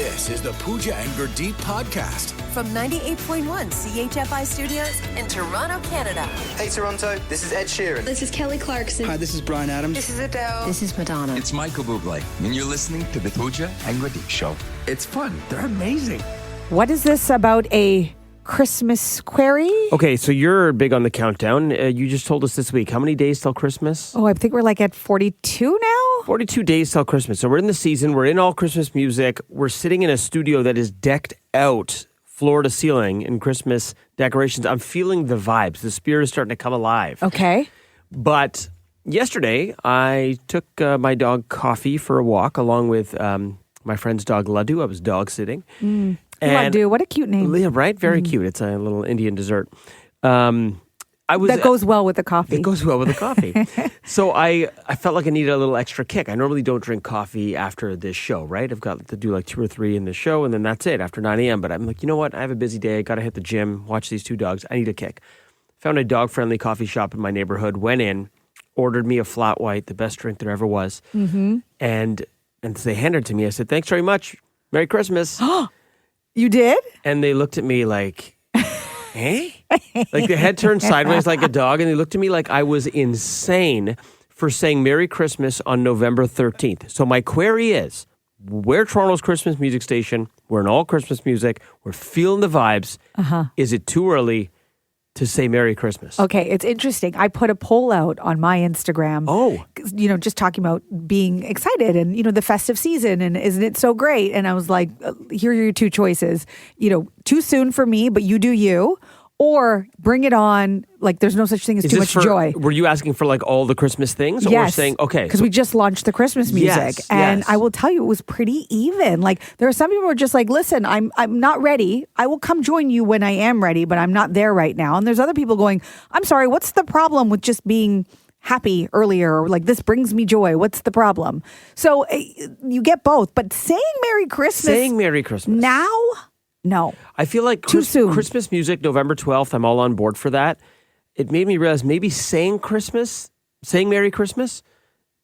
This is the Pooja and Gurdeep podcast. From 98.1 CHFI Studios in Toronto, Canada. Hey Toronto, this is Ed Sheeran. This is Kelly Clarkson. Hi, this is Bryan Adams. This is Adele. This is Madonna. It's Michael Bublé, and you're listening to the Pooja and Gurdeep Show. It's fun. They're amazing. What is this about a Christmas query? Okay, so you're big on the countdown. You just told us this week. How many days till Christmas? Oh, I think we're like at 42 now. 42 days till Christmas. So we're in the season. We're in all Christmas music. We're sitting in a studio that is decked out floor to ceiling in Christmas decorations. I'm feeling the vibes. The spirit is starting to come alive. Okay. But yesterday, I took my dog Coffee for a walk along with my friend's dog Laddu. I was dog sitting. Laddu, what a cute name. Yeah, right? Very cute. It's a little Indian dessert. That goes well with the coffee. It goes well with the coffee. So I felt like I needed a little extra kick. I normally don't drink coffee after this show, right? I've got to do like 2 or 3 in the show, and then that's it after 9 a.m. But I'm like, you know what? I have a busy day. I got to hit the gym, watch these 2 dogs. I need a kick. Found a dog-friendly coffee shop in my neighborhood, went in, ordered me a flat white, the best drink there ever was. Mm-hmm. And they handed it to me. I said, thanks very much. Merry Christmas. You did? And they looked at me like, eh? Like the head turned sideways like a dog, and they looked at me like I was insane for saying Merry Christmas on November 13th. So my query is, we're Toronto's Christmas music station. We're in all Christmas music. We're feeling the vibes. Is it too early to say Merry Christmas? Okay, it's interesting. I put a poll out on my Instagram. Oh. Just talking about being excited and, the festive season and isn't it so great? And I was like, here are your 2 choices. Too soon for me, but you do you. Or bring it on, like there's no such thing as too much joy. Were you asking for like all the Christmas things? Yes. Or saying, okay. Because we just launched the Christmas music. And I will tell you, it was pretty even. Like there are some people who are just like, listen, I'm not ready. I will come join you when I am ready, but I'm not there right now. And there's other people going, I'm sorry, what's the problem with just being happy earlier? Or like, this brings me joy. What's the problem? So you get both. But saying Merry Christmas. Now? No. I feel like too soon. Christmas music, November 12th, I'm all on board for that. It made me realize maybe saying Merry Christmas,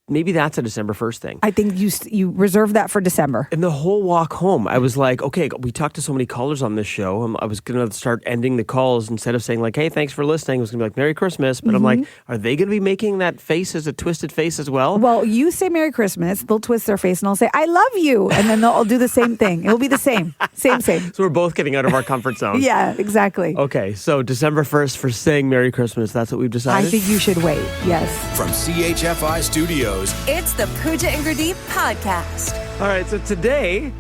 maybe that's a December 1st thing. I think you reserve that for December. And the whole walk home, I was like, okay, we talked to so many callers on this show. I was going to start ending the calls instead of saying like, hey, thanks for listening. I was going to be like, Merry Christmas. But I'm like, are they going to be making that face as a twisted face as well? Well, you say Merry Christmas, they'll twist their face and I'll say, I love you. And then they'll do the same thing. It'll be the same. Same. So we're both getting out of our comfort zone. Yeah, exactly. Okay, so December 1st for saying Merry Christmas. That's what we've decided? I think you should wait. Yes. From CHFI Studios, It's the Pooja and Gurdeep podcast. All right, so today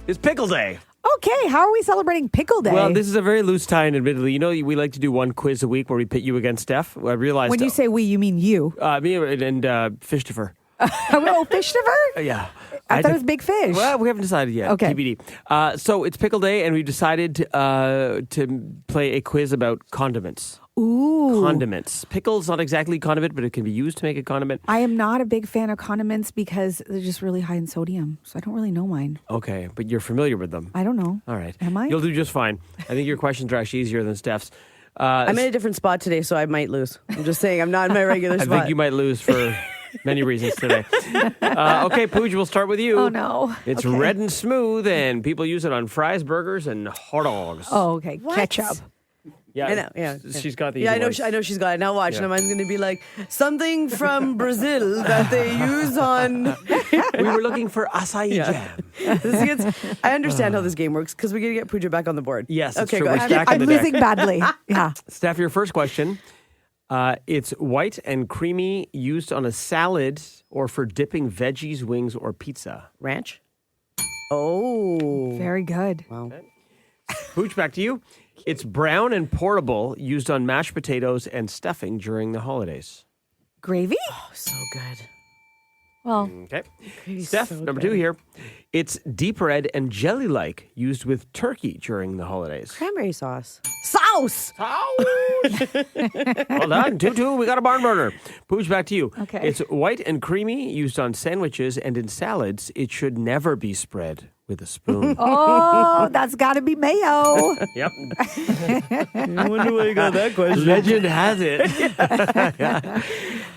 is Pickle Day. Okay, how are we celebrating Pickle Day? Well, this is a very loose tie, and admittedly, we like to do one quiz a week where we pit you against Steph. I realized when you say we, you mean you. me and Fishtifer. Oh, Fishtifer? Yeah. I thought it was Big Fish. Well, we haven't decided yet. Okay. TBD. So it's Pickle Day, and we've decided to play a quiz about condiments. Ooh. Condiments. Pickle's not exactly a condiment, but it can be used to make a condiment. I am not a big fan of condiments because they're just really high in sodium. So I don't really know mine. Okay, but you're familiar with them. I don't know. All right. Am I? You'll do just fine. I think your questions are actually easier than Steph's. I'm in a different spot today, so I might lose. I'm just saying, I'm not in my regular spot. I think you might lose for many reasons today. Okay, Pooja, we'll start with you. Oh, no. It's okay. red and smooth, and people use it on fries, burgers, and hot dogs. Oh, okay. What? Ketchup. Yeah, I know, yeah. She's got these. Yeah, ones. I know she's got it. Now watch. Yeah. Now mine's going to be like something from Brazil that they use on. We were looking for acai jam. I understand how this game works because we're going to get Pooja back on the board. Yes, okay, true. go We're ahead. stacking I'm the deck. losing badly. Yeah. Steph, your first question. It's white and creamy, used on a salad or for dipping veggies, wings, or pizza. Ranch? Oh. Very good. Wow. Okay. Pooch, back to you. It's brown and pourable, used on mashed potatoes and stuffing during the holidays. Gravy? Oh, so good. Well, Okay. Gravy's Steph, so number good. 2 here. It's deep red and jelly-like, used with turkey during the holidays. Cranberry sauce. Sauce! Well done. 2-2. We got a barn burner. Pooch, back to you. Okay. It's white and creamy, used on sandwiches and in salads. It should never be spread with a spoon. oh, that's got to be mayo. Yep. I wonder where you got that question. Legend has it.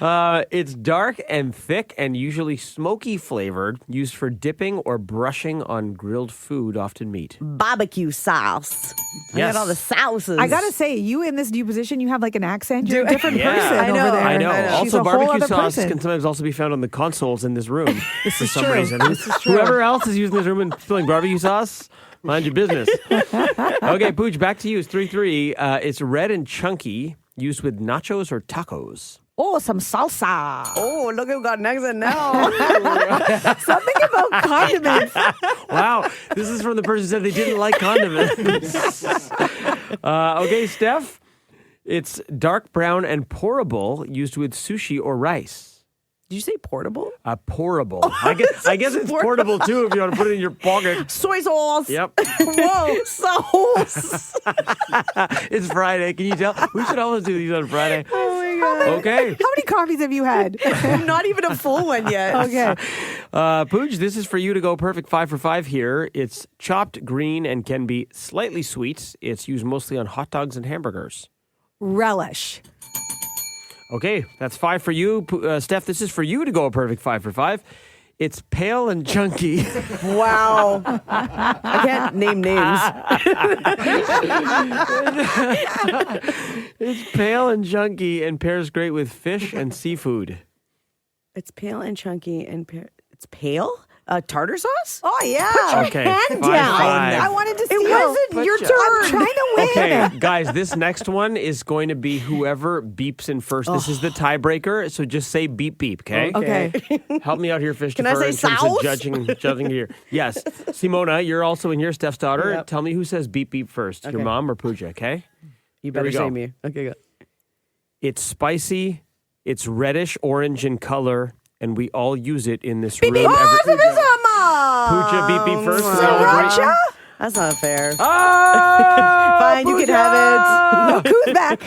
It's dark and thick and usually smoky flavored, used for dipping or brushing on grilled food, often meat. Barbecue sauce. I Yes. got all the sauces. I gotta say, you in this new position, you have like an accent. You're a different Yeah. person I know, over there. I know. She's Also, a whole barbecue other sauce person. can sometimes also be found on the consoles in this room for is some true. reason. This is true. Whoever else is using this room and spilling barbecue sauce, mind your business. Okay, Pooch, back to you. It's 3-3. It's red and chunky, used with nachos or tacos. Oh, some salsa. Oh, look who got an accent now. Something about condiments. Wow, this is from the person who said they didn't like condiments. Okay, Steph, it's dark brown and pourable, used with sushi or rice. Did you say portable? Pourable. I guess it's portable too if you want to put it in your pocket. Soy sauce. Yep. Whoa, sauce. It's Friday. Can you tell? We should always do these on Friday. Oh my God. Okay. How many coffees have you had? Not even a full one yet. Okay. Pooch, this is for you to go perfect 5 for 5 here. It's chopped green and can be slightly sweet. It's used mostly on hot dogs and hamburgers. Relish. Okay, that's 5 for you. Steph, this is for you to go a perfect 5 for 5. It's pale and chunky. Wow. I can't name names. It's pale and chunky and pairs great with fish and seafood. It's pale and chunky and it's pale? Tartar sauce? Oh, yeah. Okay, Hand 5-5. down. I wanted to steal. It wasn't your turn. I'm trying to win. Okay, guys, this next one is going to be whoever beeps in first. This is the tiebreaker, so just say beep beep, okay? Okay. Help me out here, Fish. Can I say in terms sauce? of judging here. Yes. Simona, you're also in here, Steph's daughter. Yep. Tell me who says beep beep first, your Okay. mom or Pooja, okay? You Here better we go. say me. Okay, go. It's spicy, it's reddish orange in color, and we all use it in this room. Pooja, beep beep first. We all agree? Sriracha? That's not fair. Ah, Fine, you can have Look who's back.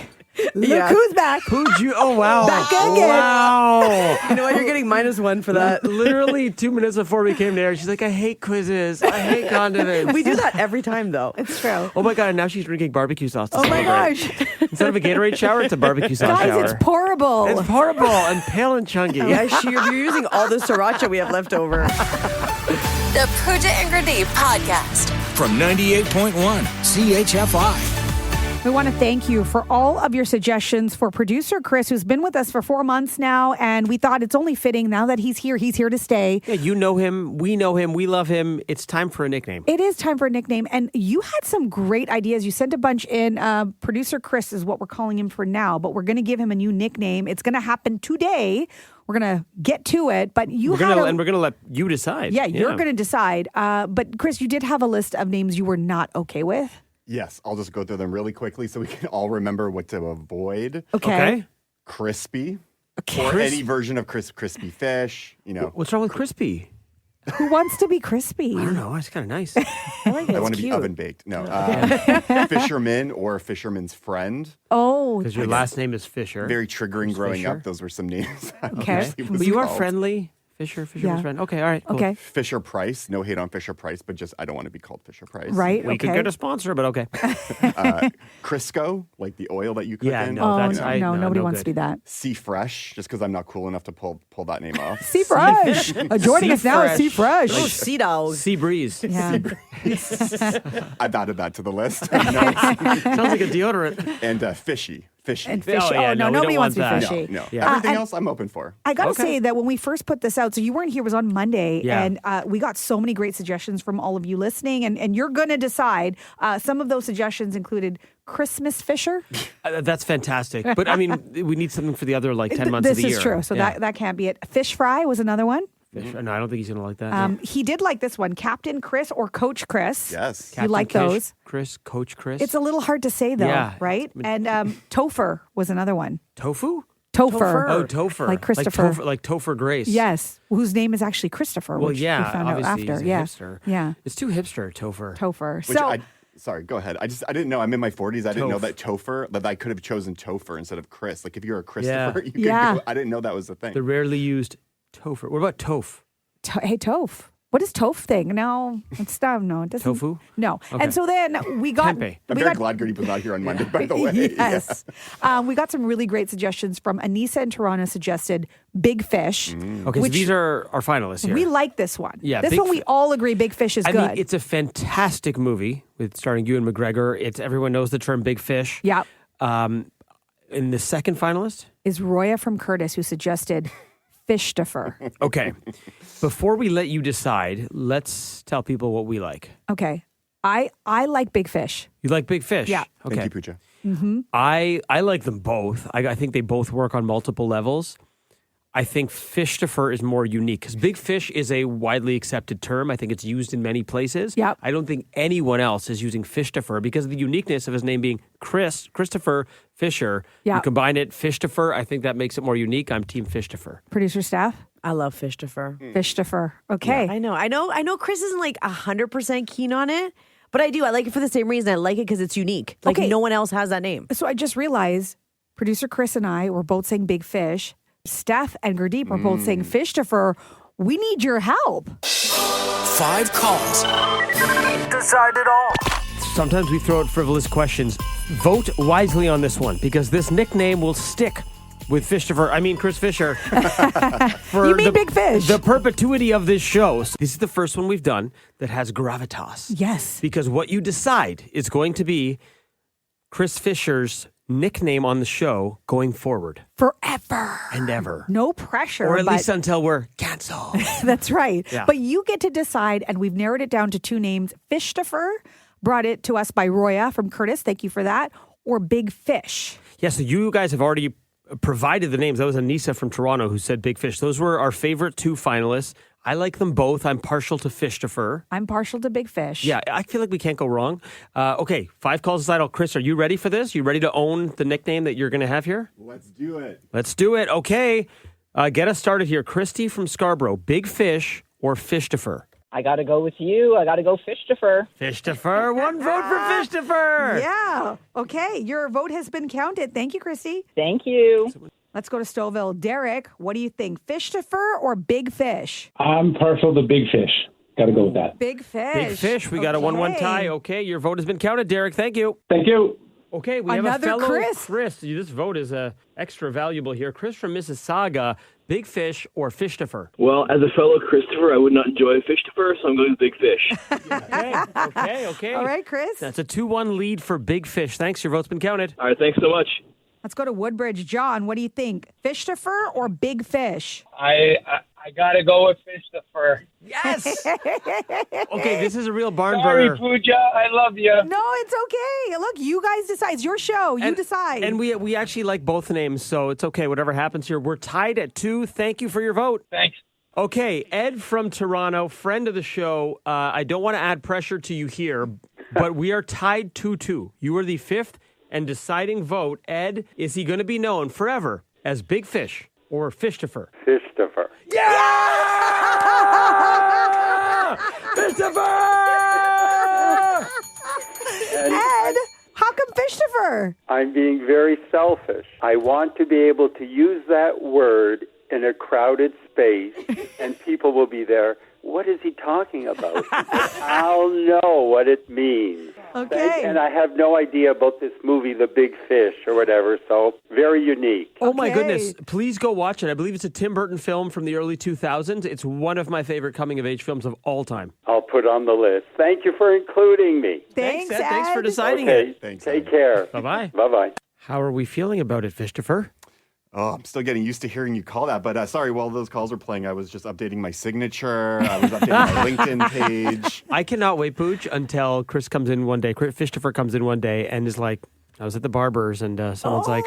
Look Yeah. who's back. Pooja, oh wow. Back again. Wow. it. You know what? You're getting -1 for that. Literally 2 minutes before we came there, she's like, I hate quizzes. I hate condiments. We do that every time, though. It's true. Oh my God, and now she's drinking barbecue sauce to Oh my celebrate. gosh. Instead of a Gatorade shower, it's a barbecue sauce Guys, shower. it's pourable. It's horrible and pale and chunky. Yeah, you're using all the sriracha we have left over. The Pooja and Gurdeep podcast. From 98.1 CHFI. We want to thank you for all of your suggestions for producer Chris, who's been with us for 4 months now. And we thought it's only fitting now that he's here to stay. Yeah, you know him, we love him. It's time for a nickname. It is time for a nickname. And you had some great ideas. You sent a bunch in. Producer Chris is what we're calling him for now, but we're going to give him a new nickname. It's going to happen today. We're going to get to it. But We're gonna let you decide. Yeah, you're going to decide. But Chris, you did have a list of names you were not okay with. Yes, I'll just go through them really quickly so we can all remember what to avoid. Okay. Crispy. Okay. Or any version of crispy fish, you know. What's wrong with crispy? Who wants to be crispy? I don't know. It's kind of nice. I like it. I want It's to be cute. oven baked. No. Fisherman or fisherman's friend. Oh, Because your last name is Fisher. Very triggering growing Fisher? up. Those were some names. I Okay. honestly was But you are called. friendly. Fisherman's Yeah. friend. Okay, all right. Cool. okay. Fisher Price. No hate on Fisher Price, but just I don't want to be called Fisher Price. Right. We could okay. get a sponsor, but okay. Crisco, like the oil that you cook Yeah, in. no, Oh, that's no, nobody no wants to good. be that. Sea Fresh, just because I'm not cool enough to pull that name off. Sea Fresh. Joining us now is Sea Fresh. Oh, sea dog. Sea breeze. Yeah. I've added that to the list. Sounds like a deodorant. And fishy. Fishy. And fishy. Oh, yeah, no, no, we nobody don't wants to be want that. fishy. No. Yeah. Everything and- else I'm open for. I got to Okay. say that when we first put this out, so you weren't here, it was on Monday, Yeah. and we got so many great suggestions from all of you listening, and you're going to decide. Some of those suggestions included Christmas Fisher. That's fantastic. But I mean, we need something for the other like 10 months This of the year. is true, so Yeah. that can't be it. Fish Fry was another one. Fish. No, I don't think he's going to like that. He did like this one, Captain Chris or Coach Chris. Yes. You like those? Chris, Coach Chris. It's a little hard to say though, Yeah. right? And Topher was another one. Tofu? Topher. Oh, Topher. Like Christopher. Like Topher Grace. Yes, whose name is actually Christopher, Well, which yeah, we found out obviously after. he's a Yeah. hipster. Yeah. It's too hipster, Topher. Topher. Which So sorry, go ahead. I didn't know. I'm in my 40s. I didn't know Toph. that I could have chosen Topher instead of Chris. Like if you're a Christopher, you could Yeah. go, I didn't know that was the thing. The rarely used Topher. What about Toph? Hey, Toph. What is tofu thing? No, it's not. No, it doesn't. Tofu? No. Okay. And so then we got. Tempeh. I'm very glad Gurdeep was not here on Monday, by the way. Yes. We got some really great suggestions from Anissa in Toronto suggested Big Fish. Okay, so which these are our finalists here. we like this one. Yeah, This Big one we all agree Big Fish is I good. mean, it's a fantastic movie with starring Ewan McGregor. Everyone knows the term Big Fish. Yeah. In the second finalist? Is Roya from Curtis who suggested Fish-to-fur. Okay. Before we let you decide, let's tell people what we like. Okay. I like Big Fish. You like Big Fish? Yeah. Okay. Thank you, Pooja. I like them both. I think they both work on multiple levels. I think Fish-to-fur is more unique because Big Fish is a widely accepted term. I think it's used in many places. Yep. I don't think anyone else is using Fish-to-fur because of the uniqueness of his name being Christopher Fisher. Yep. You combine it, Fish-to-fur, I think that makes it more unique. I'm team Fish-to-fur. Producer staff? I love Fish-to-fur. Fish-to-fur. Okay. I know Chris isn't like 100% keen on it, but I do. I like it for the same reason. I like it because it's unique. Like Okay. no one else has that name. So I just realized producer Chris and I were both saying Big Fish. Steph and Gurdeep are both saying Fish-to-fur. We need your help. 5 calls. Decide it all. Sometimes we throw out frivolous questions. Vote wisely on this one because this nickname will stick with Chris Fisher. For You mean Big Fish? The perpetuity of this show. So this is the first one we've done that has gravitas. Yes. Because what you decide is going to be Chris Fisher's nickname on the show going forward Forever. and ever. No pressure. Or at but least until we're canceled. that's right. Yeah. But you get to decide, and we've narrowed it down to 2 names. Fish-to-fur, brought it to us by Roya from Curtis. Thank you for that. Or Big Fish. Yeah, so you guys have already provided the names. That was Anissa from Toronto who said Big Fish. Those were our favorite 2 finalists. I like them both. I'm partial to Fish-to-fur. I'm partial to Big Fish. Yeah, I feel like we can't go wrong. Okay, 5 calls aside. Chris, are you ready for this? You ready to own the nickname that you're going to have here? Let's do it. Let's do it. Okay, get us started here. Christy from Scarborough, Big Fish or Fish-to-fur? I got to go with you. I got to go Fish-to-fur. Fish-to-fur. 1 vote for Fish-to-fur. Yeah. Okay. Your vote has been counted. Thank you, Christy. Thank you. Let's go to Stouffville. Derek, what do you think? Fish-to-fur or Big Fish? I'm partial to Big Fish. Got to go with that. Big Fish. Big Fish. We got a 1-1 tie. Okay, your vote has been counted, Derek. Thank you. Thank you. Okay, we Another have a fellow Chris. This vote is extra valuable here. Chris from Mississauga, Big Fish or Fish-to-fur? Well, as a fellow Christopher, I would not enjoy Fish-to-fur, so I'm going with Big Fish. Okay. All right, Chris. That's a 2-1 lead for Big Fish. Thanks. Your vote's been counted. All right, thanks so much. Let's go to Woodbridge. John, what do you think? Fish-to-fur or Big Fish? I got to go with Fish-to-fur. Yes. Okay, this is a real barn Sorry, burner. Pooja. I love you. No, it's okay. Look, you guys decide. It's your show. You decide. And we actually like both names, so it's okay. Whatever happens here, we're tied at 2. Thank you for your vote. Thanks. Okay, Ed from Toronto, friend of the show. I don't want to add pressure to you here, but we are tied 2-2. You are the 5th and deciding vote. Ed, is he going to be known forever as Big Fish or Fish-to-fur? Fish-to-fur. Yeah! Fish-to-fur! Ed, how come Fish-to-fur? I'm being very selfish. I want to be able to use that word in a crowded space, and people will be there. What is he talking about? I'll know what it means. Okay. And I have no idea about this movie, The Big Fish, or whatever, so very unique. Oh, my goodness. Please go watch it. I believe it's a Tim Burton film from the early 2000s. It's one of my favorite coming-of-age films of all time. I'll put on the list. Thank you for including me. Thanks, Ed. Thanks for deciding Okay. it. Thanks, Take Ed. care. Bye-bye. Bye-bye. How are we feeling about it, Fish-to-fur? Oh, I'm still getting used to hearing you call that. But sorry, while those calls were playing, I was just updating my signature. I was updating my LinkedIn page. I cannot wait, Pooch, until Chris comes in one day. Fish-to-fur comes in one day and is like, I was at the barber's and someone's like,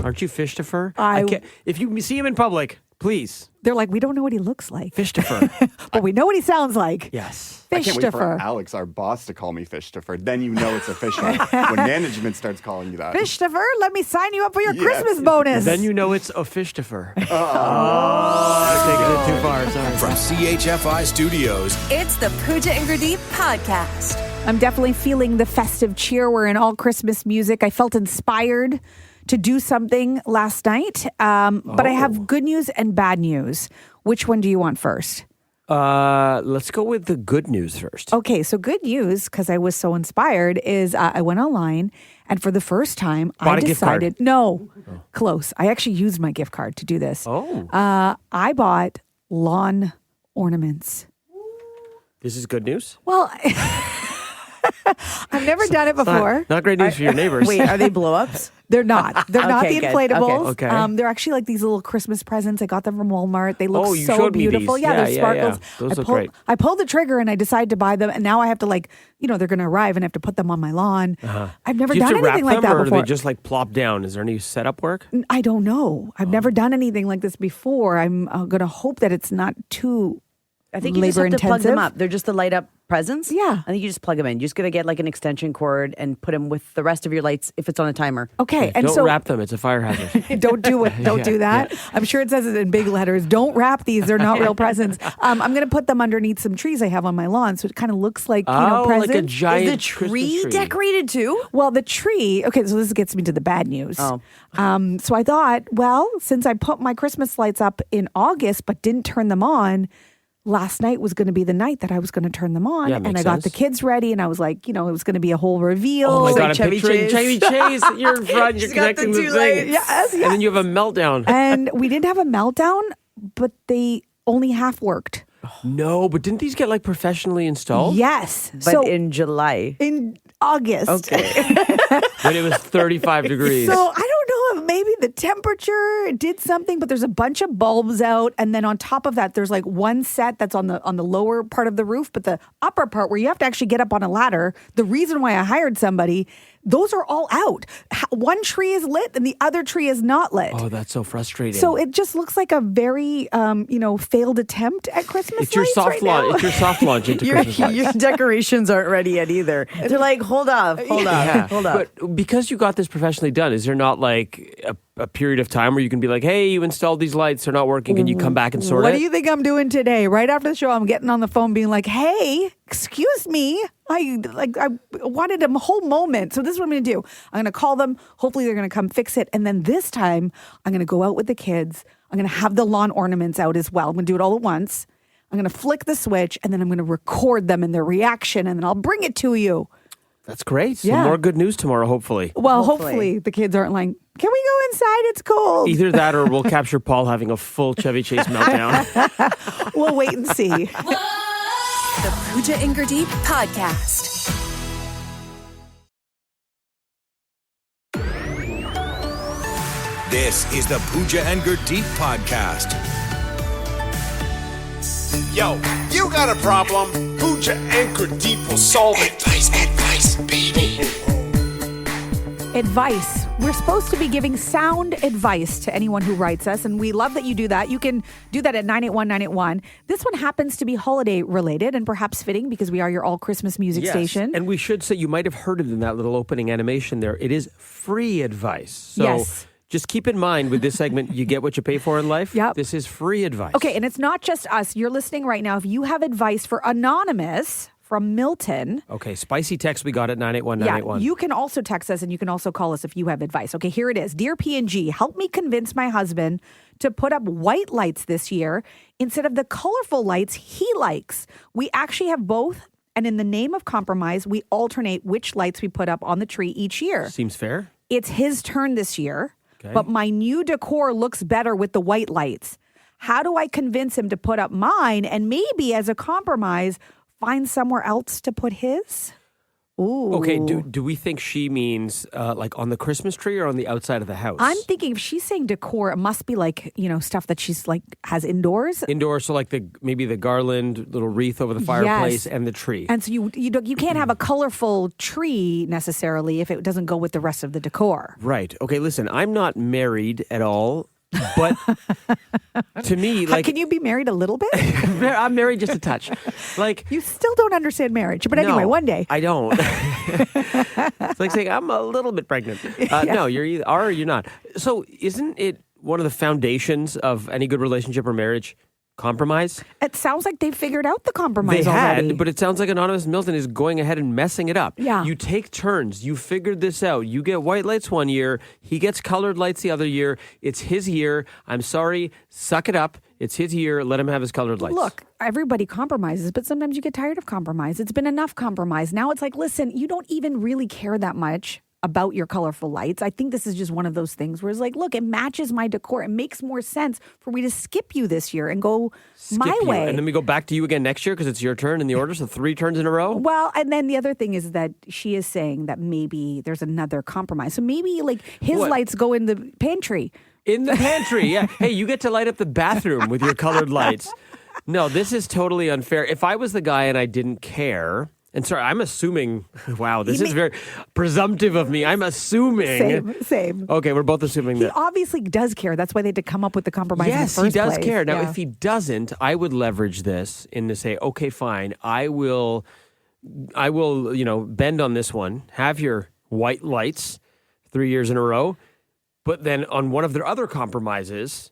aren't you Fish-to-fur? I can't. If you see him in public, please. They're like, we don't know what he looks like. Fish-to-fur. But we know what he sounds like. Yes. I can't wait for Fish-to-fur. Alex, our boss, to call me Fish-to-fur. Then you know it's official when management starts calling you that. Fish-to-fur, let me sign you up for your Yes. Christmas bonus. Then you know it's a Fish-to-fur. Oh, taking it too far. Sorry. From CHFI Studios, It's the Pooja and Gurdeep podcast. I'm definitely feeling the festive cheer. We're in all Christmas music. I felt inspired to do something last night, but I have good news and bad news. Which one do you want first? Let's go with the good news first. Okay, so good news, because I was so inspired, is I went online and for the first time Bought I a gift card. decided, no, close. I actually used my gift card to do this. Oh. I bought lawn ornaments. This is good news? Well, I've never done it before. Not great news for your neighbors. Wait, are they blow-ups? They're not. They're not Okay, the good. inflatables. Okay. They're actually like these little Christmas presents. I got them from Walmart. They look Oh, you so showed me beautiful. these. Yeah, Yeah, they're yeah, sparkles. yeah. Those look pulled, great. I pulled the trigger and I decided to buy them. And now I have to they're going to arrive and I have to put them on my lawn. I've never Do you have done to wrap anything like them, that or before. do they just like plop down? Is there any setup work? I don't know. I've never done anything like this before. I'm going to hope that it's not too I think you just labor have to plug them intensive. up. They're just the light up presents. Yeah. I think you just plug them in. You're just going to get like an extension cord and put them with the rest of your lights if it's on a timer. Okay, and Don't so wrap them. It's a fire hazard. don't do it. Don't do that. I'm sure it says it in big letters. Don't wrap these. They're not real presents. I'm going to put them underneath some trees I have on my lawn, so it kind of looks like presents. like a giant Is the Christmas tree decorated too? Well, the tree. Okay, so this gets me to the bad news. Oh. So I thought, well, since I put my Christmas lights up in August but didn't turn them on, last night was going to be the night that I was going to turn them on, Yeah, and I makes got the sense. kids ready, and I was like, it was going to be a whole reveal. Oh my Like God, I'm Chevy picturing Chase. Chevy Chase. You're in front. You're She's got the connecting the two thing. lights. Yes, And then you have a meltdown. And we didn't have a meltdown, but they only half worked. No, but didn't these get like professionally installed? Yes, But so in July. in August. Okay. When it was 35 degrees. So I don't know if maybe the temperature did something, but there's a bunch of bulbs out, and then on top of that, there's like one set that's on the lower part of the roof, but the upper part where you have to actually get up on a ladder. The reason why I hired somebody, those are all out. One tree is lit and the other tree is not lit. Oh, that's so frustrating. So it just looks like a very, failed attempt at Christmas it's your lights soft right launch. now. It's your soft launch into Christmas lights. Your decorations aren't ready yet either. They're like, hold up. Yeah, Hold up. but because you got this professionally done, is there not like a period of time where you can be like, hey, you installed these lights, they're not working, can you come back and sort it? What do you think I'm doing today? Right after the show, I'm getting on the phone being like, hey, excuse me. I wanted a whole moment. So this is what I'm going to do. I'm going to call them. Hopefully they're going to come fix it. And then this time I'm going to go out with the kids. I'm going to have the lawn ornaments out as well. I'm going to do it all at once. I'm going to flick the switch and then I'm going to record them and their reaction and then I'll bring it to you. That's great. So Yeah. more good news tomorrow, hopefully. Well, hopefully the kids aren't like, can we go inside? It's cold. Either that or we'll capture Paul having a full Chevy Chase meltdown. We'll wait and see. The Pooja and Gurdeep podcast. This is the Pooja and Gurdeep podcast. Yo, you got a problem? Pooja and Gurdeep will solve it. Advice, baby. Advice. We're supposed to be giving sound advice to anyone who writes us, and we love that you do that. You can do that at 981-981. This one happens to be holiday related and perhaps fitting because we are your all Christmas music station. And we should say, you might have heard it in that little opening animation there. It is free advice. So Yes. just keep in mind with this segment, you get what you pay for in life. Yep. This is free advice. Okay, and it's not just us. You're listening right now. If you have advice for Anonymous from Milton, Okay, spicy text we got at 981-981. you can also text us and you can also call us if you have advice. Okay, here it is. Dear P&G, help me convince my husband to put up white lights this year instead of the colorful lights he likes. We actually have both, and in the name of compromise, we alternate which lights we put up on the tree each year. Seems fair. It's his turn this year, Okay. but my new decor looks better with the white lights. How do I convince him to put up mine and maybe as a compromise, find somewhere else to put his? Ooh. Okay, do we think she means like on the Christmas tree or on the outside of the house? I'm thinking if she's saying decor, it must be like, stuff that she's like has indoors. Indoor, so like maybe the garland, little wreath over the fireplace and the tree. And so you can't have a colorful tree necessarily if it doesn't go with the rest of the decor. Right. Okay, listen, I'm not married at all, but to me, like... Can you be married a little bit? I'm married just a touch. Like You still don't understand marriage. But anyway, no, one day. I don't. It's like saying, I'm a little bit pregnant. No, you're either are or you're not. So isn't it one of the foundations of any good relationship or marriage compromise. It sounds like they figured out the compromise They already. had, but it sounds like Anonymous Milton is going ahead and messing it up. Yeah. You take turns. You figured this out. You get white lights one year. He gets colored lights the other year. It's his year. I'm sorry. Suck it up. It's his year. Let him have his colored lights. Look, everybody compromises, but sometimes you get tired of compromise. It's been enough compromise. Now it's like, listen, you don't even really care that much about your colorful lights. I think this is just one of those things where it's like, look, it matches my decor. It makes more sense for me to skip you this year and go my way. And then we go back to you again next year because it's your turn in the order. So 3 turns in a row. Well, and then the other thing is that she is saying that maybe there's another compromise. So maybe like his lights go in the pantry. In the pantry, yeah. Hey, you get to light up the bathroom with your colored lights. No, this is totally unfair. If I was the guy and I didn't care, and sorry, I'm assuming, wow, this is very presumptive of me. I'm assuming. Same. Okay, we're both assuming He that. obviously does care. That's why they had to come up with the compromise in the Yes, first he does place. care. Now, Yeah. if he doesn't, I would leverage this in to say, okay, fine, I will, bend on this one. Have your white lights 3 years in a row. But then on one of their other compromises,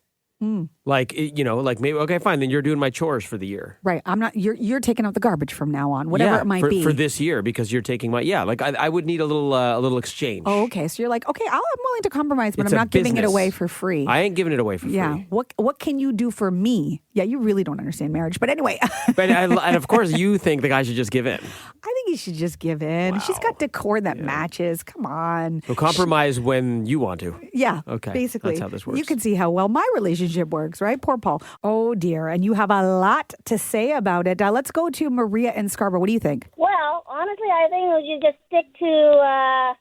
like maybe, okay, fine, then you're doing my chores for the year. Right. I'm not, you're taking out the garbage from now on, whatever it might be. For this year, because you're taking my, I would need a little exchange. Oh, okay. So you're like, okay, I'm willing to compromise, but It's I'm a not giving it business. away for free. I ain't giving it away for Yeah. free. What can you do for me? Yeah, you really don't understand marriage. But anyway. And of course, you think the guy should just give in. I think he should just give in. She's got decor that matches. Come on. So compromise when you want to. Yeah. Okay. Basically. That's how this works. You can see how well my relationship works, right? Poor Paul. Oh, dear. And you have a lot to say about it. Let's go to Maria in Scarborough. What do you think? Well, honestly, I think we should just stick to,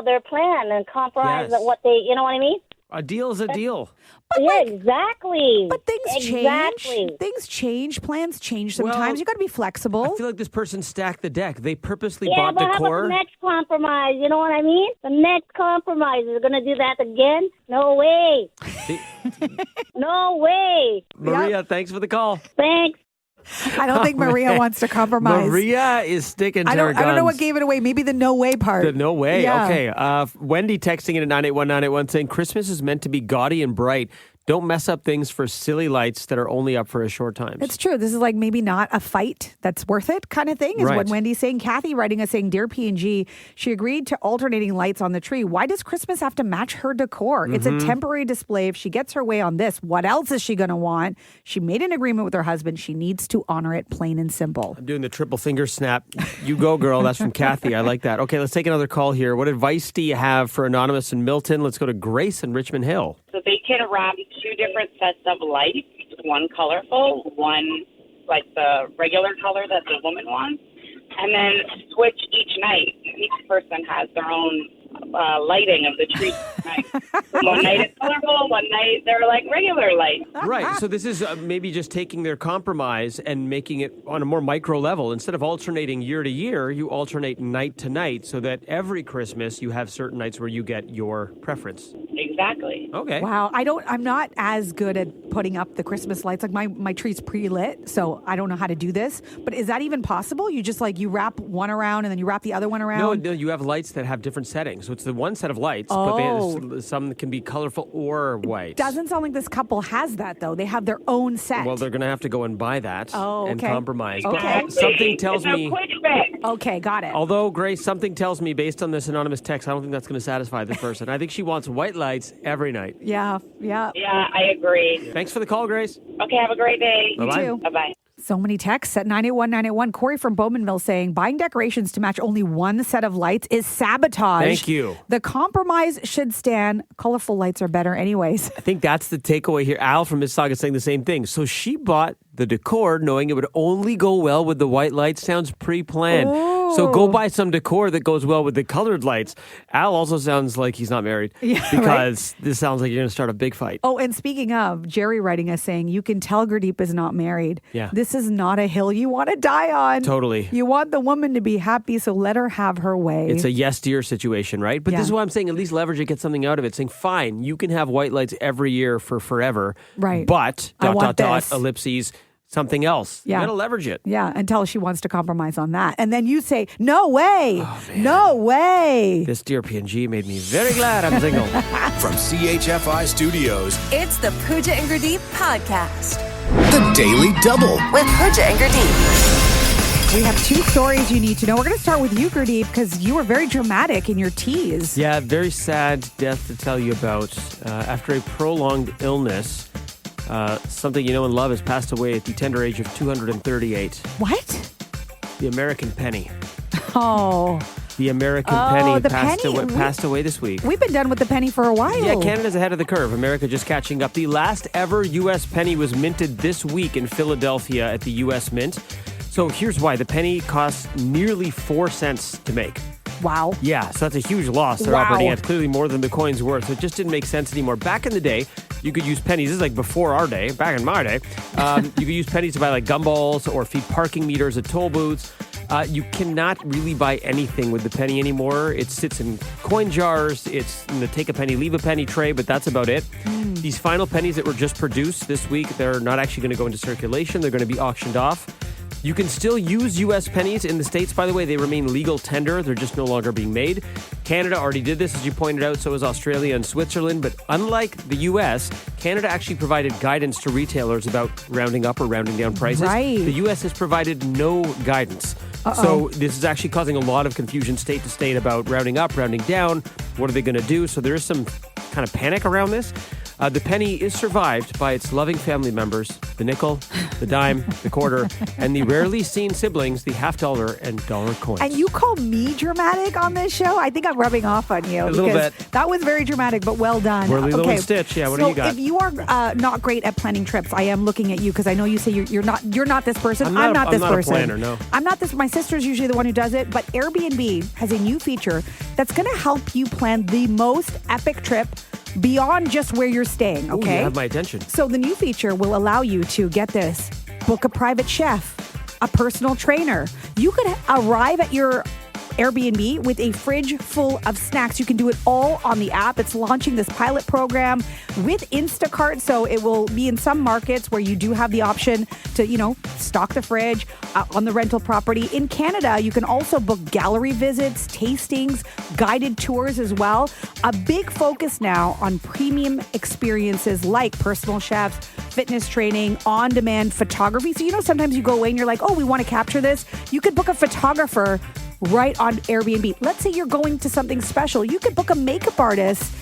their plan and compromise Yes. what they, you know what I mean? A deal is a deal. Yeah, exactly. But things change. Things change. Plans change sometimes. You got to be flexible. I feel like this person stacked the deck. They purposely Yeah, bought but how about decor. the next compromise? You know what I mean? The next compromise is going to do that again? No way. No way. Maria, thanks for the call. Thanks. I don't think Maria wants to compromise. Maria is sticking to her guns. I don't know what gave it away. Maybe the no way part. The no way. Yeah. Okay. Wendy texting in at 981 saying Christmas is meant to be gaudy and bright. Don't mess up things for silly lights that are only up for a short time. It's true. This is like maybe not a fight that's worth it kind of thing is Right. what Wendy's saying. Kathy writing us saying, Dear P&G, she agreed to alternating lights on the tree. Why does Christmas have to match her decor? It's a temporary display. If she gets her way on this, what else is she going to want? She made an agreement with her husband. She needs to honor it, plain and simple. I'm doing the triple finger snap. You go, girl. That's from Kathy. I like that. Okay, let's take another call here. What advice do you have for Anonymous and Milton? Let's go to Grace in Richmond Hill. So they can wrap 2 different sets of lights, one colorful, one like the regular color that the woman wants, and then switch each night. Each person has their own lighting of the tree night. One night it's colorful, one night they're like regular lights. Right. So this is maybe just taking their compromise and making it on a more micro level. Instead of alternating year to year, you alternate night to night so that every Christmas you have certain nights where you get your preference. Exactly. Okay. Wow. I'm not as good at putting up the Christmas lights. Like my tree's pre-lit, so I don't know how to do this. But is that even possible? You just you wrap one around and then you wrap the other one around? No, you have lights that have different settings. So it's the one set of lights, Oh. but some can be colorful or white. Doesn't sound like this couple has that, though. They have their own set. Well, they're going to have to go and buy that and okay. compromise. Okay. But something tells me... Okay, got it. Although, Grace, something tells me, based on this anonymous text, I don't think that's going to satisfy this person. I think she wants white lights every night. Yeah. Yeah, I agree. Thanks for the call, Grace. Okay, have a great day. Bye-bye. You too. Bye-bye. So many texts at 981-981. Corey from Bowmanville saying, buying decorations to match only one set of lights is sabotage. Thank you. The compromise should stand. Colorful lights are better anyways. I think that's the takeaway here. Al from Mississauga is saying the same thing. So she bought the decor knowing it would only go well with the white lights. Sounds pre-planned. So go buy some decor that goes well with the colored lights. Al also sounds like he's not married because this sounds like you're going to start a big fight. Oh, and speaking of, Jerry writing us saying, you can tell Gurdeep is not married. Yeah. This is not a hill you want to die on. Totally. You want the woman to be happy, so let her have her way. It's a yes to your situation, right? But this is why I'm saying at least leverage it, get something out of it. Saying, fine, you can have white lights every year for forever. Right. But, I want this. ellipses, something else. Yeah. You got to leverage it. Yeah, until she wants to compromise on that. And then you say, no way. No way. This Dear P&G made me very glad I'm single. From CHFI Studios, It's the Pooja and Gurdeep podcast. The Daily Double. With Pooja and Gurdeep. We have 2 stories you need to know. We're going to start with you, Gurdeep, because you were very dramatic in your tease. Yeah, very sad death to tell you about. After a prolonged illness, something you know and love has passed away at the tender age of 238. What? The American penny. Oh. The American penny the passed away this week. We've been done with the penny for a while. Yeah, Canada's ahead of the curve. America just catching up. The last ever U.S. penny was minted this week in Philadelphia at the U.S. Mint. So here's why. The penny costs nearly 4 cents to make. Wow. Yeah, so that's a huge loss they're operating at. Clearly more than the coin's worth. So it just didn't make sense anymore. Back in the day, you could use pennies. This is like before our day. Back in my day, you could use pennies to buy like gumballs or feed parking meters at toll booths. You cannot really buy anything with the penny anymore. It sits in coin jars. It's in the take a penny, leave a penny tray, but that's about it. These final pennies that were just produced this week, they're not actually going to go into circulation. They're going to be auctioned off. You can still use U.S. pennies in the States, by the way. They remain legal tender. They're just no longer being made. Canada already did this, as you pointed out. So is Australia and Switzerland. But unlike the U.S., Canada actually provided guidance to retailers about rounding up or rounding down prices. Right. The U.S. has provided no guidance. So this is actually causing a lot of confusion state to state about rounding up, rounding down. What are they going to do? So there is some kind of panic around this. The penny is survived by its loving family members, the nickel, the dime, the quarter, and the rarely seen siblings, the $50 and dollar coins. And you call me dramatic on this show? I think I'm rubbing off on you. A little bit. That was very dramatic, but well done. Whirly Lilo and Stitch. Yeah, what do you got? If you are not great at planning trips, I am looking at you because I know you say you're not this person. I'm not this person. I'm not a planner, no. I'm not this. My sister's usually the one who does it, but Airbnb has a new feature that's going to help you plan the most epic trip beyond just where you're staying, okay? Ooh, you have my attention. So the new feature will allow you to, get this, book a private chef, a personal trainer. You could arrive at your Airbnb with a fridge full of snacks. You can do it all on the app. It's launching this pilot program with Instacart, so it will be in some markets where you do have the option to, stock the fridge on the rental property. In Canada, you can also book gallery visits, tastings, guided tours as well. A big focus now on premium experiences like personal chefs, fitness training, on-demand photography. So, sometimes you go away and you're like, oh, we want to capture this. You could book a photographer right on Airbnb. Let's say you're going to something special. You could book a makeup artist,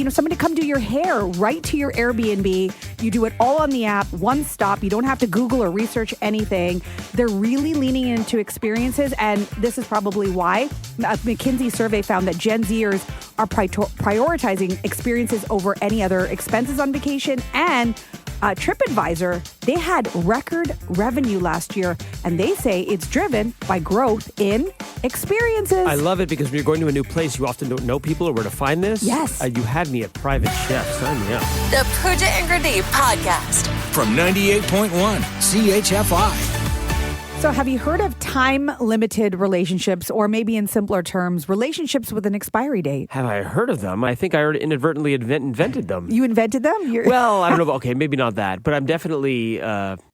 somebody to come do your hair right to your Airbnb. You do it all on the app, one stop. You don't have to Google or research anything. They're really leaning into experiences, and this is probably why a McKinsey survey found that Gen Zers are prioritizing experiences over any other expenses on vacation. And TripAdvisor, they had record revenue last year, and they say it's driven by growth in experiences. I love it because when you're going to a new place, you often don't know people or where to find this. Yes. You had me at private chef. Sign me up. The Pooja and Gurdeep podcast. From 98.1 CHFI. So have you heard of time-limited relationships, or maybe in simpler terms, relationships with an expiry date? Have I heard of them? I think I already inadvertently invented them. You invented them? Well, I don't know. Okay, maybe not that, but I'm definitely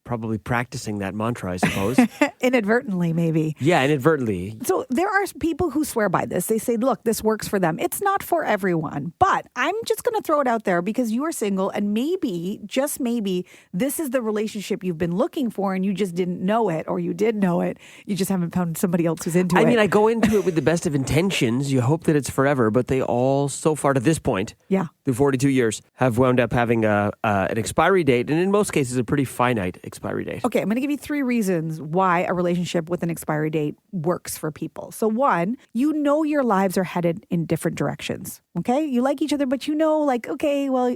probably practicing that mantra, I suppose. Inadvertently, maybe. Yeah, inadvertently. So there are people who swear by this. They say, look, this works for them. It's not for everyone, but I'm just going to throw it out there because you are single and maybe, just maybe, this is the relationship you've been looking for and you just didn't know it, or you did know it. You just haven't found somebody else who's into it. I mean, I go into it with the best of intentions. You hope that it's forever, but they all, so far to this point, through 42 years, have wound up having an expiry date, and in most cases, a pretty finite expiry date. Okay, I'm going to give you 3 reasons why a relationship with an expiry date works for people. So 1, your lives are headed in different directions. Okay, you like each other, but okay, well,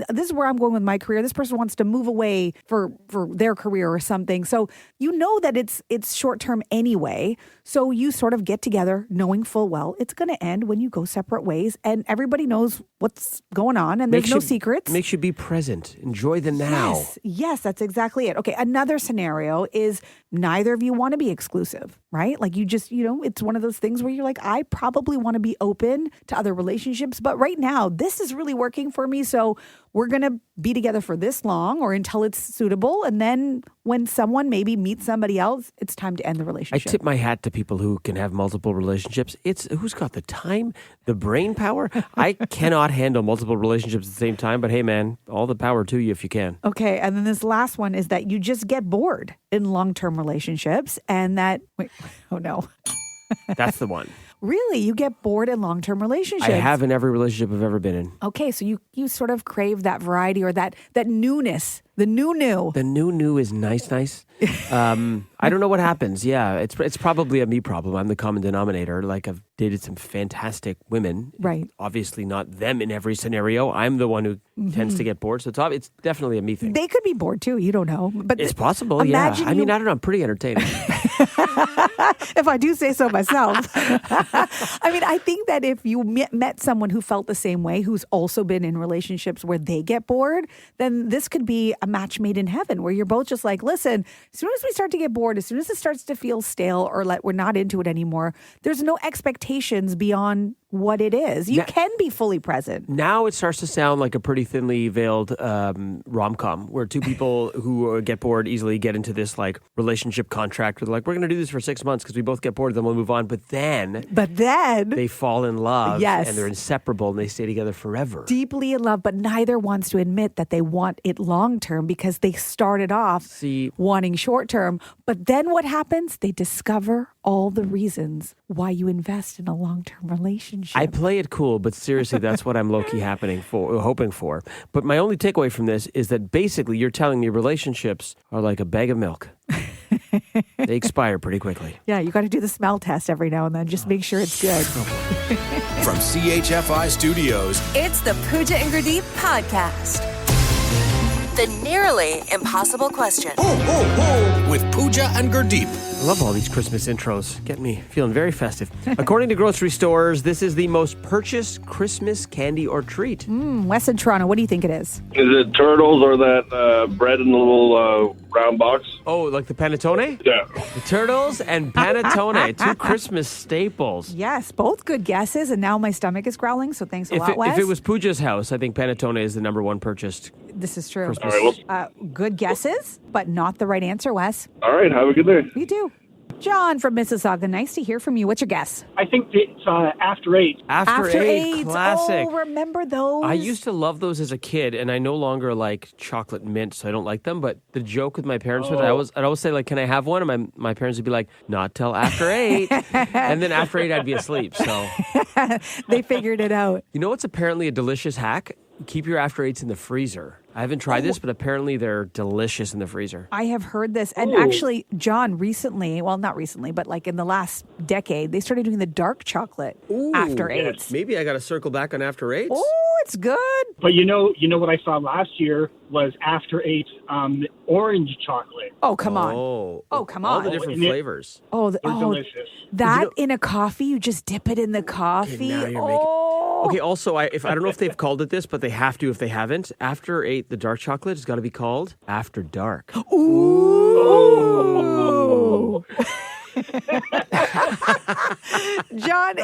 this is where I'm going with my career. This person wants to move away for their career or something. So that it's short term anyway. So you sort of get together knowing full well it's going to end when you go separate ways, and everybody knows what's going on, and there's no secrets. Makes you be present. Enjoy the now. Yes, that's exactly it. Okay, another scenario is neither of you want to be exclusive, right? Like you just, it's one of those things where you're like, I probably want to be open to other relationships, but right now this is really working for me. So we're going to be together for this long or until it's suitable. And then when someone maybe meets somebody else, it's time to end the I relationship. tip my hat to people who can have multiple relationships. It's who's got the time, the brain power. I cannot handle multiple relationships at the same time, but hey, man, all the power to you if you can. Okay. And then this last one is that you just get bored in long-term relationships and that, oh no. That's the one. Really? You get bored in long-term relationships? I have in every relationship I've ever been in. Okay, so you sort of crave that variety or that newness, the new. The new is nice. I don't know what happens. Yeah, it's probably a me problem. I'm the common denominator. Like I've dated some fantastic women. Right. Obviously not them in every scenario. I'm the one who tends to get bored. So it's definitely a me thing. They could be bored too. You don't know. But it's possible, yeah. I mean, I don't know. I'm pretty entertaining. If I do say so myself. I mean, I think that if you met someone who felt the same way, who's also been in relationships where they get bored, then this could be a match made in heaven where you're both just like, listen, as soon as we start to get bored, as soon as it starts to feel stale or like we're not into it anymore, there's no expectations beyond what it is. You can be fully present. Now it starts to sound like a pretty thinly veiled rom-com where two people who get bored easily get into this like relationship contract where they're like, we're going to do this for 6 months because we both get bored, then we'll move on. But then they fall in love Yes. and they're inseparable and they stay together forever. Deeply in love, but neither wants to admit that they want it long-term because they started off wanting short-term. But then what happens? They discover all the reasons why you invest in a long-term relationship. I play it cool, but seriously, that's what I'm low-key hoping for. But my only takeaway from this is that basically you're telling me relationships are like a bag of milk. They expire pretty quickly. Yeah, you got to do the smell test every now and then. Just make sure it's good. From CHFI Studios, It's the Pooja and Gurdeep podcast. The nearly impossible question. with Pooja and Gurdeep. I love all these Christmas intros. Get me feeling very festive. According to grocery stores, this is the most purchased Christmas candy or treat. Wes in Toronto, what do you think it is? Is it turtles or that bread in the little round box? Oh, like the panettone? Yeah. The turtles and panettone, two Christmas staples. Yes, both good guesses. And now my stomach is growling, so thanks a lot, Wes. If it was Pooja's house, I think panettone is the number one purchased. This is true. Christmas. All right, Good guesses, but not the right answer, Wes. All right, have a good day. You do. John from Mississauga, nice to hear from you. What's your guess? I think it's After Eight. After Eight, classic. Oh, remember those? I used to love those as a kid, and I no longer like chocolate mint, so I don't like them. But the joke with my parents was I'd always say, like, can I have one? And my parents would be like, not till after 8. And then after 8, I'd be asleep. So they figured it out. You know what's apparently a delicious hack? Keep your After 8s in the freezer. I haven't tried this, but apparently they're delicious in the freezer. I have heard this. And actually, John, recently, well, not recently, but like in the last decade, they started doing the dark chocolate After 8s. Maybe I got to circle back on After 8s. Oh, it's good. But you know what I saw last year was After Eight orange chocolate. Oh, come on. Oh, come on. All the different flavors. Oh, delicious. That in a coffee, you just dip it in the coffee. Now you're making... Okay, also, I don't know if they've called it this, but they have to if they haven't. After 8, the dark chocolate has got to be called After Dark. Ooh. John,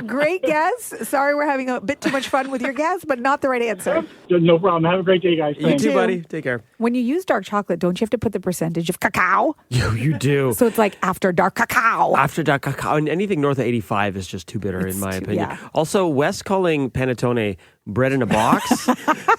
great guess. Sorry we're having a bit too much fun with your guess, but not the right answer. No problem. Have a great day, guys. You too, buddy. Take care. When you use dark chocolate, don't you have to put the percentage of cacao? You do. So it's like After Dark cacao. After Dark cacao. And anything north of 85 is just too bitter, in my opinion. Yeah. Also, Wes calling panettone bread in a box.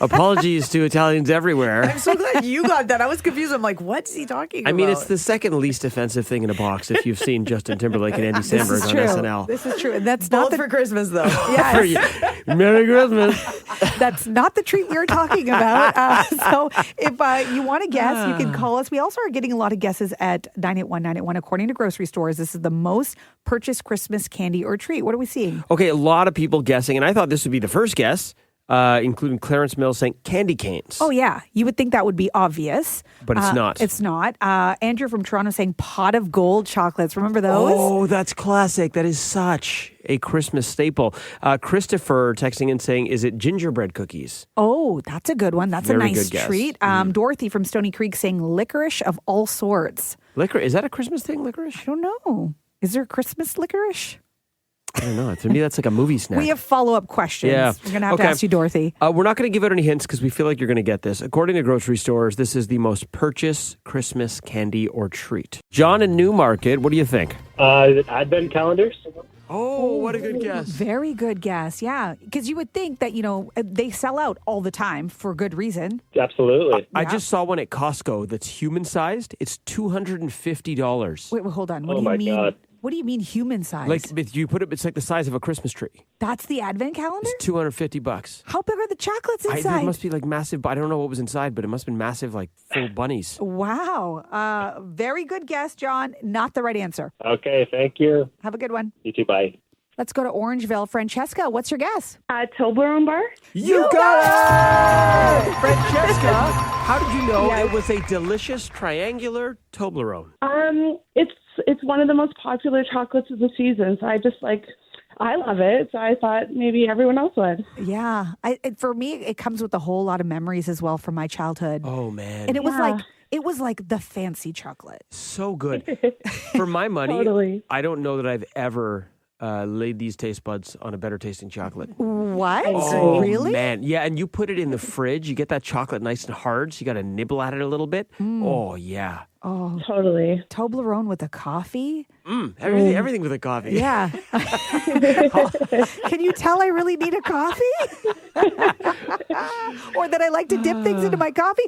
Apologies to Italians everywhere. I'm so glad you got that. I was confused. I'm like, what's he talking about? I mean, it's the second least offensive thing in a box if you've seen Justin Timberlake and Andy Samberg on SNL. This is true. And that's Both not for Christmas, though. Yes. Merry Christmas. That's not the treat we were talking about. So if you want to guess, you can call us. We also are getting a lot of guesses at 981-981. According to grocery stores, this is the most purchased Christmas candy or treat. What are we seeing? Okay, a lot of people guessing, and I thought this would be the first guess, including Clarence Mills saying candy canes. Oh, yeah. You would think that would be obvious. But it's not. It's not. Andrew from Toronto saying pot of gold chocolates. Remember those? Oh, that's classic. That is such a Christmas staple. Christopher texting and saying, is it gingerbread cookies? Oh, that's a good one. That's Very a nice good guess. treat. Dorothy from Stony Creek saying licorice of all sorts. Licorice. Is that a Christmas thing, licorice? I don't know. Is there Christmas licorice? I don't know. To me, that's like a movie snack. We have follow-up questions. Yeah. We're going to have to ask you, Dorothy. We're not going to give out any hints because we feel like you're going to get this. According to grocery stores, this is the most purchased Christmas candy or treat. John in Newmarket, what do you think? Advent calendars. Oh, what a good guess. Very good guess, yeah. Because you would think that, they sell out all the time for good reason. Absolutely. I just saw one at Costco that's human-sized. It's $250. Wait, hold on. What Oh do you my mean? God. What do you mean human size? Like, if you put it, it's like the size of a Christmas tree. That's the Advent calendar? It's $250. How big are the chocolates inside? It must be like massive, I don't know what was inside, but it must have been massive, like full bunnies. Wow. Very good guess, John. Not the right answer. Okay, thank you. Have a good one. You too, bye. Let's go to Orangeville. Francesca, what's your guess? Toblerone bar. You got it! Francesca, how did you know it was a delicious triangular Toblerone? It's one of the most popular chocolates of the season. So I love it. So I thought maybe everyone else would. Yeah. For me, it comes with a whole lot of memories as well from my childhood. Oh, man. And it was like the fancy chocolate. So good. For my money, Totally. I don't know that I've ever laid these taste buds on a better tasting chocolate. What? Oh, Really? man. Yeah, and you put it in the fridge. You get that chocolate nice and hard, so you got to nibble at it a little bit. Oh, yeah. Oh, totally. Toblerone with a coffee? Everything with a coffee. Yeah. Can you tell I really need a coffee? Or that I like to dip things into my coffee?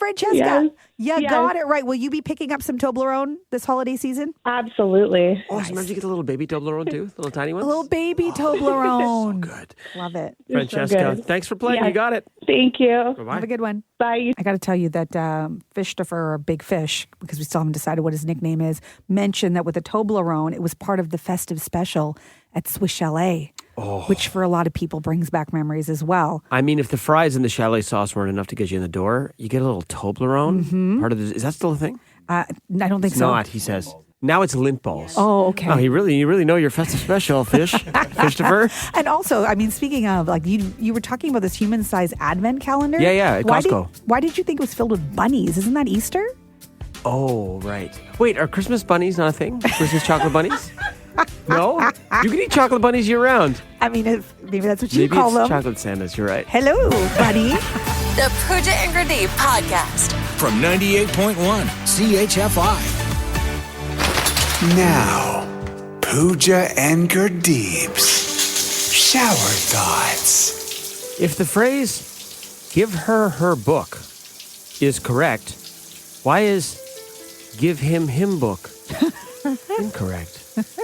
Francesca, you got it right. Will you be picking up some Toblerone this holiday season? Absolutely. Oh, sometimes you get the little baby Toblerone too? The little tiny ones? A little baby Toblerone. So good. Love it. Francesca, thanks for playing. Yeah. You got it. Thank you. Bye-bye. Have a good one. Bye. I got to tell you that Fishtopher, or Big Fish, because we still haven't decided what his nickname is, mentioned that with the Toblerone, it was part of the festive special at Swiss Chalet, which for a lot of people brings back memories as well. I mean, if the fries and the chalet sauce weren't enough to get you in the door, you get a little Toblerone. Part of the, is that still a thing? I don't think It's so. not, he says. Now it's lint balls. Oh, okay. Oh, you really know your festive special, Fishtopher. And also, I mean, speaking of, like, you were talking about this human-sized advent calendar. Yeah, at Costco. Why did you think it was filled with bunnies? Isn't that Easter? Oh, right. Wait, are Christmas bunnies not a thing? Christmas chocolate bunnies? No? You can eat chocolate bunnies year-round. I mean, maybe that's what you call Maybe it's them. chocolate Santas, you're right. Hello, bunny. The Pooja and Gurdeep podcast. From 98.1 CHFI. Now, Pooja and Gurdeep's shower thoughts. If the phrase, give her her book, is correct, why is give him him book incorrect?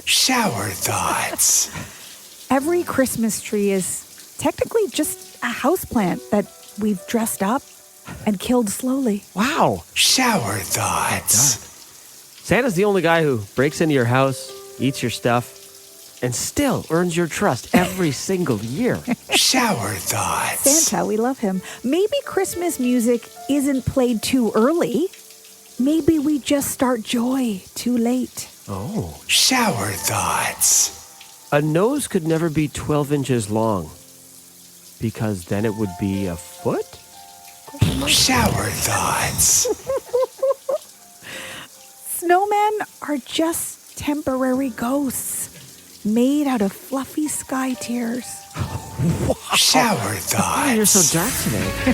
Shower thoughts. Every Christmas tree is technically just a houseplant that we've dressed up and killed slowly. Wow. Shower thoughts. Santa's the only guy who breaks into your house, eats your stuff, and still earns your trust every single year. Shower thoughts. Santa, we love him. Maybe Christmas music isn't played too early. Maybe we just start joy too late. Oh. Shower thoughts. A nose could never be 12 inches long because then it would be a foot? Shower thoughts. Snowmen are just temporary ghosts made out of fluffy sky tears. Shower thoughts. You're so dark today.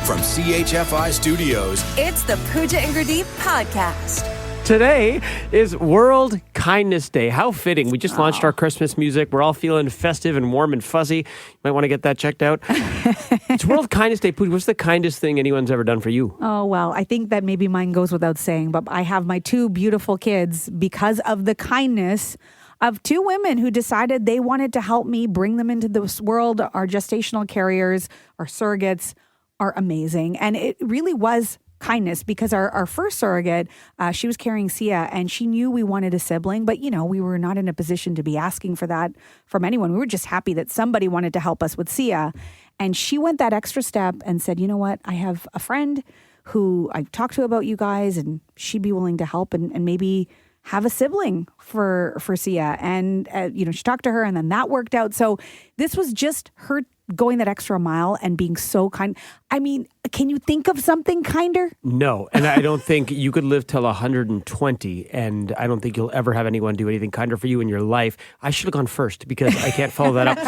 From CHFI Studios, It's the Pooja and Gurdeep podcast. Today is World Kindness Day. How fitting. We just launched our Christmas music. We're all feeling festive and warm and fuzzy. You might want to get that checked out. It's World Kindness Day. Pooja, what's the kindest thing anyone's ever done for you? Oh, well, I think that maybe mine goes without saying, but I have my two beautiful kids because of the kindness of two women who decided they wanted to help me bring them into this world. Our gestational carriers, our surrogates are amazing. And it really was kindness because our first surrogate, she was carrying Sia and she knew we wanted a sibling, but we were not in a position to be asking for that from anyone. We were just happy that somebody wanted to help us with Sia. And she went that extra step and said, you know what, I have a friend who I've talked to about you guys and she'd be willing to help and maybe have a sibling for Sia. And, she talked to her and then that worked out. So this was just her going that extra mile and being so kind. I mean, can you think of something kinder? No, and I don't think you could live till 120, and I don't think you'll ever have anyone do anything kinder for you in your life. I should have gone first because I can't follow that up.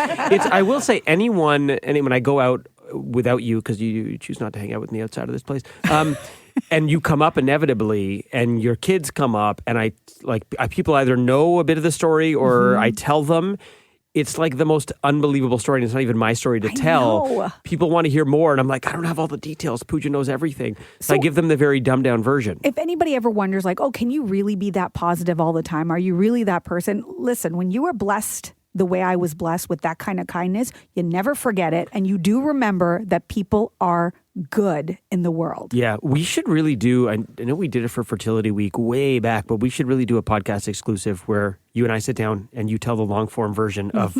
I will say anyone I go out without you, because you choose not to hang out with me outside of this place, and you come up inevitably, and your kids come up, and people either know a bit of the story or I tell them. It's like the most unbelievable story, and it's not even my story to tell. know. People want to hear more, and I'm like, I don't have all the details. Pooja knows everything. So I give them the very dumbed-down version. If anybody ever wonders, like, oh, can you really be that positive all the time? Are you really that person? Listen, when you are blessed the way I was blessed with that kind of kindness, you never forget it, and you do remember that people are good in the world. Yeah, we should really do, I know we did it for Fertility Week way back, but we should really do a podcast exclusive where you and I sit down and you tell the long form version of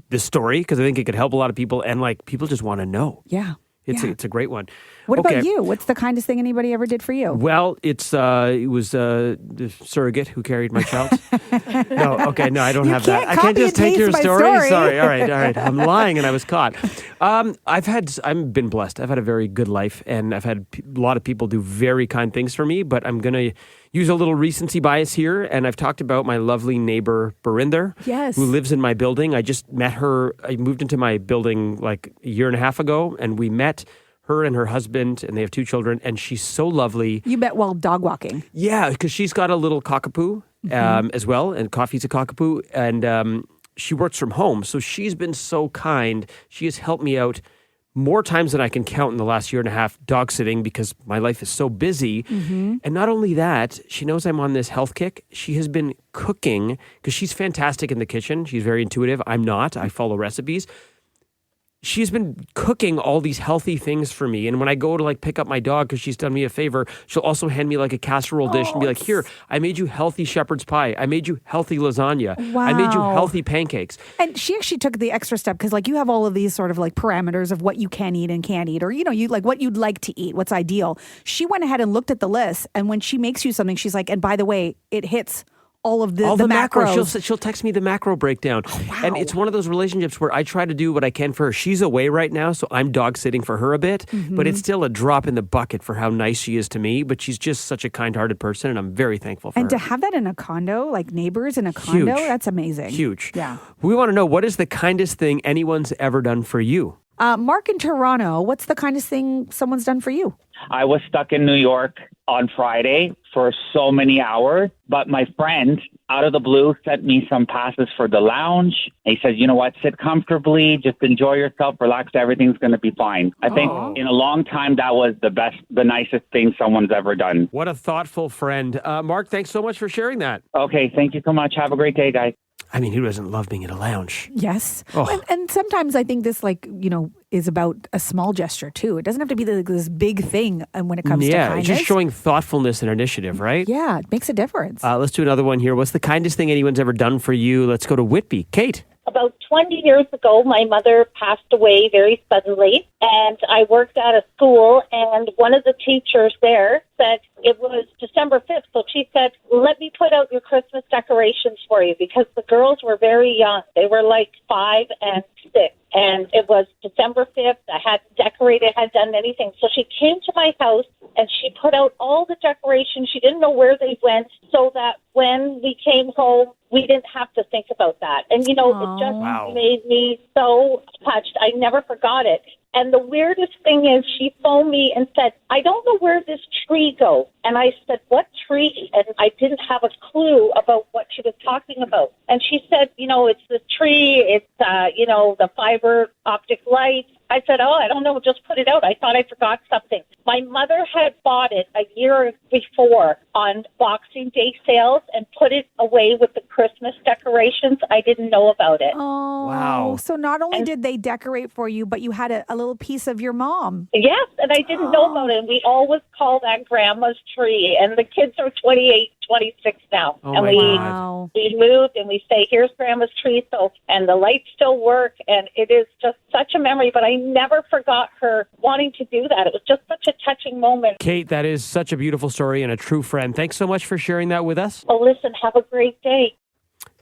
this story, because I think it could help a lot of people, and people just want to know. Yeah. It's a great one. What about you? What's the kindest thing anybody ever did for you? Well, it was the surrogate who carried my child. No, I don't have that. I can't just take your story. Sorry. All right. I'm lying, and I was caught. I've been blessed. I've had a very good life, and I've had a lot of people do very kind things for me. But I'm gonna use a little recency bias here, and I've talked about my lovely neighbor Barinder, who lives in my building. I just met her. I moved into my building like a year and a half ago, and we met her and her husband, and they have 2 children, and she's so lovely. You met while dog walking. Yeah, because she's got a little cockapoo as well, and Coffee's a cockapoo, and she works from home, so she's been so kind. She has helped me out more times than I can count in the last year and a half dog sitting, because my life is so busy. And not only that, she knows I'm on this health kick. She has been cooking, because she's fantastic in the kitchen. She's very intuitive. I'm not. I follow recipes. She's been cooking all these healthy things for me. And when I go to pick up my dog, because she's done me a favor, she'll also hand me a casserole dish and be like, here, I made you healthy shepherd's pie. I made you healthy lasagna. Wow. I made you healthy pancakes. And she actually took the extra step, because you have all of these sort of parameters of what you can eat and can't eat, or, you what you'd like to eat, what's ideal. She went ahead and looked at the list. And when she makes you something, she's like, and by the way, it hits all of the macros. She'll text me the macro breakdown. Oh, wow. And it's one of those relationships where I try to do what I can for her. She's away right now, so I'm dog sitting for her a bit, but it's still a drop in the bucket for how nice she is to me. But she's just such a kind-hearted person, and I'm very thankful for her. And to have that in a condo, neighbors in a condo, that's amazing. Huge. Yeah. We want to know, what is the kindest thing anyone's ever done for you? Mark in Toronto, what's the kindest thing someone's done for you? I was stuck in New York on Friday for so many hours, but my friend, out of the blue, sent me some passes for the lounge. He said, you know what, sit comfortably, just enjoy yourself, relax, everything's going to be fine. I think in a long time, that was the nicest thing someone's ever done. What a thoughtful friend. Mark, thanks so much for sharing that. Okay, thank you so much. Have a great day, guys. I mean, who doesn't love being in a lounge? Yes. Oh. And sometimes I think this, is about a small gesture, too. It doesn't have to be this big thing when it comes to kindness. Yeah, just showing thoughtfulness and initiative, right? Yeah, it makes a difference. Let's do another one here. What's the kindest thing anyone's ever done for you? Let's go to Whitby. Kate. About 20 years ago, my mother passed away very suddenly, and I worked at a school, and one of the teachers there said it was December 5th, so she said, let me put out your Christmas decorations for you, because the girls were very young. They were 5 and 6, and it was December 5th. I hadn't decorated, hadn't done anything. So she came to my house, and she put out all the decorations. She didn't know where they went, so that when we came home, we didn't have to think about that. And, it just made me so touched. I never forgot it. And the weirdest thing is she phoned me and said, I don't know where this tree goes. And I said, what tree? And I didn't have a clue about what she was talking about. And she said, it's the tree, it's, the fiber optic lights. I said, I don't know, just put it out. I thought I forgot something. My mother had bought it a year before on Boxing Day sales and put it away with the Christmas decorations. I didn't know about it. Oh, wow. So not only did they decorate for you, but you had a little piece of your mom. Yes, and I didn't know about it. And we always call that Grandma's tree. And the kids are 28, 26 now. Oh, and we moved and we say, here's Grandma's tree. So, and the lights still work. And it is just such a memory. But I never forgot her wanting to do that. It was just such a touching moment. Kate, that is such a beautiful story and a true friend. Thanks so much for sharing that with us. Well, listen, have a great day.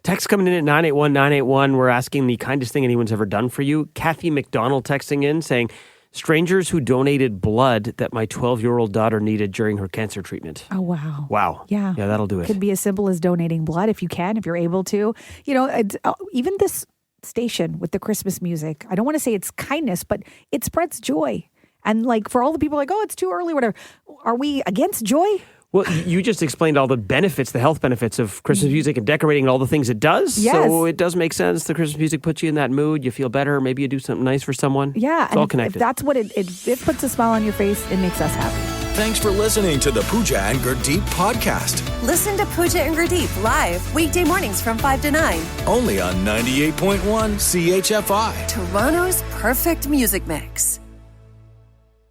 Text coming in at 981-981. We're asking the kindest thing anyone's ever done for you. Kathy McDonald texting in saying, strangers who donated blood that my 12-year-old daughter needed during her cancer treatment. Oh, wow. Wow. Yeah. Yeah, that'll do it. Could be as simple as donating blood if you can, if you're able to. You know, even this station with the Christmas music, I don't want to say it's kindness, but it spreads joy. And like for all the people like, oh, it's too early, whatever. Are we against joy? Well, you just explained all the benefits, the health benefits of Christmas music and decorating and all the things it does. Yes. So it does make sense. The Christmas music puts you in that mood. You feel better. Maybe you do something nice for someone. Yeah. It's all if connected. that's what it puts a smile on your face. It makes us happy. Thanks for listening to the Pooja and Gurdeep podcast. Listen to Pooja and Gurdeep live weekday mornings from 5 to 9. Only on 98.1 CHFI. Toronto's perfect music mix.